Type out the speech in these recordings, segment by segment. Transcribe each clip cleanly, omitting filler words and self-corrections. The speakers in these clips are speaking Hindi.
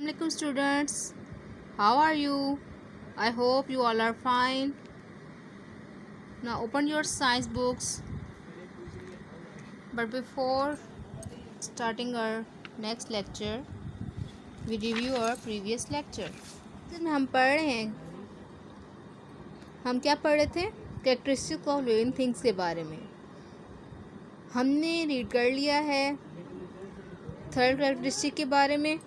Assalamualaikum students. How are you? I hope you all are fine. Now open your science books. But before starting our next lecture, we review our previous lecture. जिसमें हम पढ़ रहे हैं, हम क्या पढ़ रहे थे? कैरेक्टरिस्टिक्स ऑफ लिविंग थिंग्स के बारे में हमने रीड कर लिया है। थर्ड कैरेक्टरिस्टिक के बारे में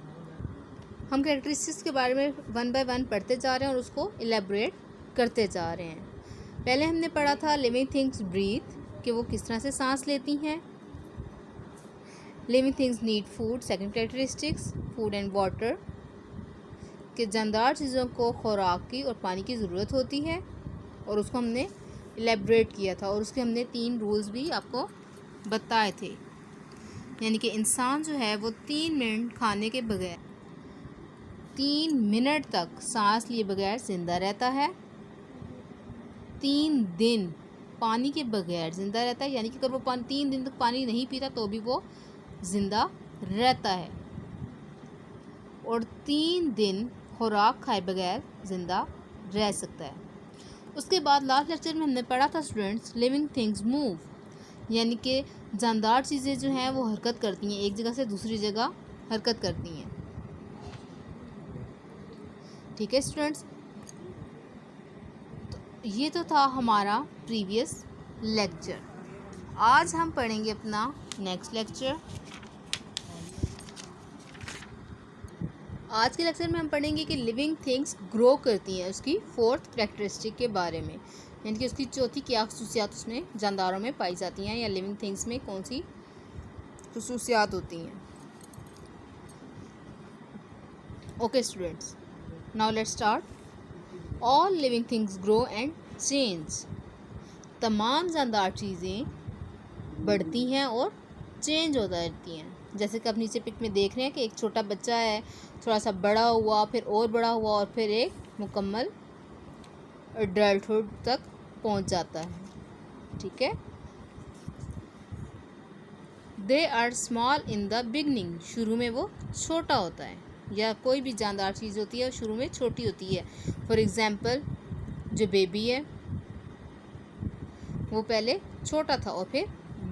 हम कैरेक्टरिस्टिक्स के बारे में वन बाय वन पढ़ते जा रहे हैं और उसको इलेबोरेट करते जा रहे हैं। पहले हमने पढ़ा था लिविंग थिंग्स ब्रीथ, कि वो किस तरह से सांस लेती हैं। Living things need food, second characteristics food and water, कि जानदार चीज़ों को खुराक की और पानी की ज़रूरत होती है, और उसको हमने इलेबोरेट किया था और उसके हमने 3 रूल्स भी आपको बताए थे। यानी कि इंसान जो है वो 3 मिनट खाने के बगैर 3 मिनट तक सांस लिए बगैर ज़िंदा रहता है, 3 दिन पानी के बगैर ज़िंदा रहता है, यानी कि अगर वो 3 दिन तक पानी नहीं पीता तो भी वो ज़िंदा रहता है, और 3 दिन खुराक खाए बगैर ज़िंदा रह सकता है। उसके बाद लास्ट लेक्चर में हमने पढ़ा था स्टूडेंट्स लिविंग थिंग्स मूव, यानी कि जानदार चीज़ें जो हैं वो हरकत करती हैं, एक जगह से दूसरी जगह हरकत करती हैं। ठीक है स्टूडेंट्स, तो ये तो था हमारा प्रीवियस लेक्चर। आज हम पढ़ेंगे अपना नेक्स्ट लेक्चर। आज के लेक्चर में हम पढ़ेंगे कि लिविंग थिंग्स ग्रो करती हैं, उसकी 4th कैरेक्टरिस्टिक के बारे में, यानी कि उसकी चौथी क्या खसूसियात उसमें जानदारों में पाई जाती हैं, या लिविंग थिंग्स में कौन सी खसूसियात होती हैं। Okay students, now let's start. All living things grow and change. तमाम जानदार चीज़ें बढ़ती हैं और चेंज होता रहती हैं। जैसे कि आप नीचे पिक में देख रहे हैं कि एक छोटा बच्चा है, थोड़ा सा बड़ा हुआ, फिर और बड़ा हुआ, और फिर एक मुकम्मल एडल्टहुड तक पहुंच जाता है। ठीक है। They are small in the beginning. शुरू में वो छोटा होता है, या कोई भी जानदार चीज़ होती है शुरू में छोटी होती है। फॉर एग्ज़ाम्पल जो बेबी है वो पहले छोटा था और फिर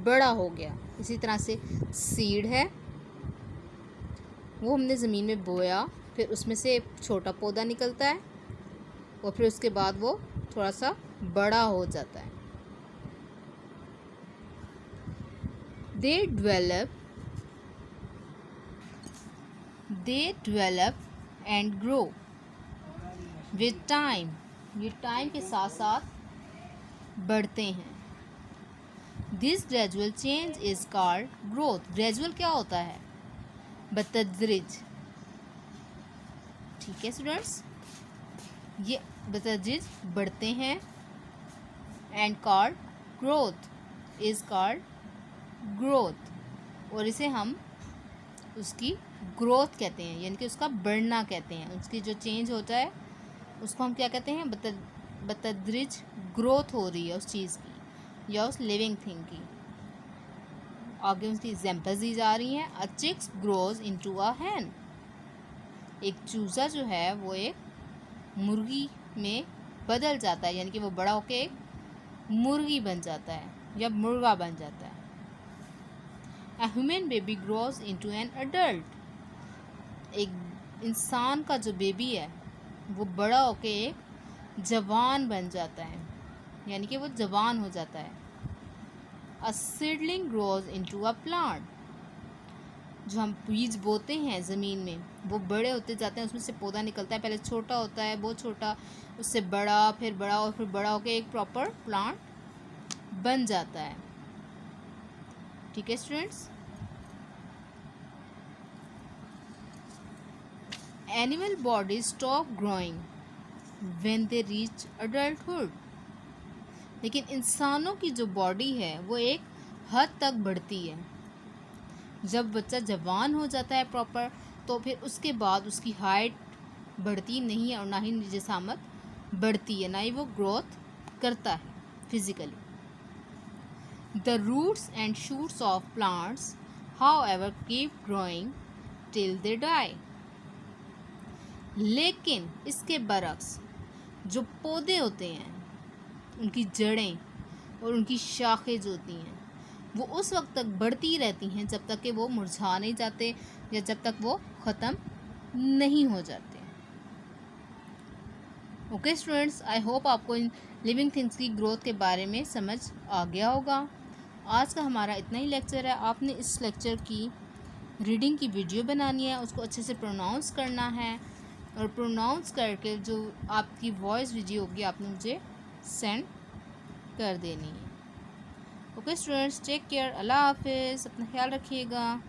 बड़ा हो गया। इसी तरह से सीड है, वो हमने ज़मीन में बोया, फिर उसमें से एक छोटा पौधा निकलता है और फिर उसके बाद वो थोड़ा सा बड़ा हो जाता है। They develop and grow with time. ये टाइम के साथ साथ बढ़ते हैं। This gradual change is called growth. Gradual क्या होता है? बतदरीज। ठीक है स्टूडेंट्स, ये बतदरीज बढ़ते हैं। And called growth is called growth, और इसे हम उसकी ग्रोथ कहते हैं, यानी कि उसका बढ़ना कहते हैं। उसकी जो चेंज होता है उसको हम क्या कहते हैं? बतदरीज ग्रोथ हो रही है उस चीज़ की या उस लिविंग थिंग की। आगे उसकी एग्जाम्पल्स दी जा रही हैं। अ चिक्स ग्रोज इनटू अ हैन। एक चूज़ा जो है वो एक मुर्गी में बदल जाता है, यानी कि वो बड़ा होकर एक मुर्गी बन जाता है या मुर्गा बन जाता है। A human baby grows into an adult. एक इंसान का जो बेबी है वो बड़ा होकर एक जवान बन जाता है, यानी कि वो जवान हो जाता है। A seedling grows into a plant. जो हम बीज बोते हैं ज़मीन में वो बड़े होते जाते हैं, उसमें से पौधा निकलता है। पहले छोटा होता है, बहुत छोटा, उससे बड़ा, फिर बड़ा, और फिर बड़ा होकर एक प्रॉपर प्लांट बन जाता है। ठीक है students. Animal body stop growing when they reach adulthood. लेकिन इंसानों की जो बॉडी है वो एक हद तक बढ़ती है। जब बच्चा जवान हो जाता है प्रॉपर, तो फिर उसके बाद उसकी हाइट बढ़ती नहीं है और ना ही जिसामत बढ़ती है, ना ही वो ग्रोथ करता है physically. The roots and shoots of plants however keep growing till they die. लेकिन इसके बरक्स जो पौधे होते हैं, उनकी जड़ें और उनकी शाखें जो होती हैं वो उस वक्त तक बढ़ती रहती हैं जब तक कि वो मुरझा नहीं जाते या जब तक वो ख़त्म नहीं हो जाते। ओके स्टूडेंट्स, आई होप आपको इन लिविंग थिंग्स की ग्रोथ के बारे में समझ आ गया होगा। आज का हमारा इतना ही लेक्चर है। आपने इस लेक्चर की रीडिंग की वीडियो बनानी है, उसको अच्छे से प्रोनाउंस करना है और प्रोनाउंस करके जो आपकी वॉइस वीडियो होगी आपने मुझे सेंड कर देनी है। ओके स्टूडेंट्स, टेक केयर, अल्लाह हाफिज़, अपना ख्याल रखिएगा।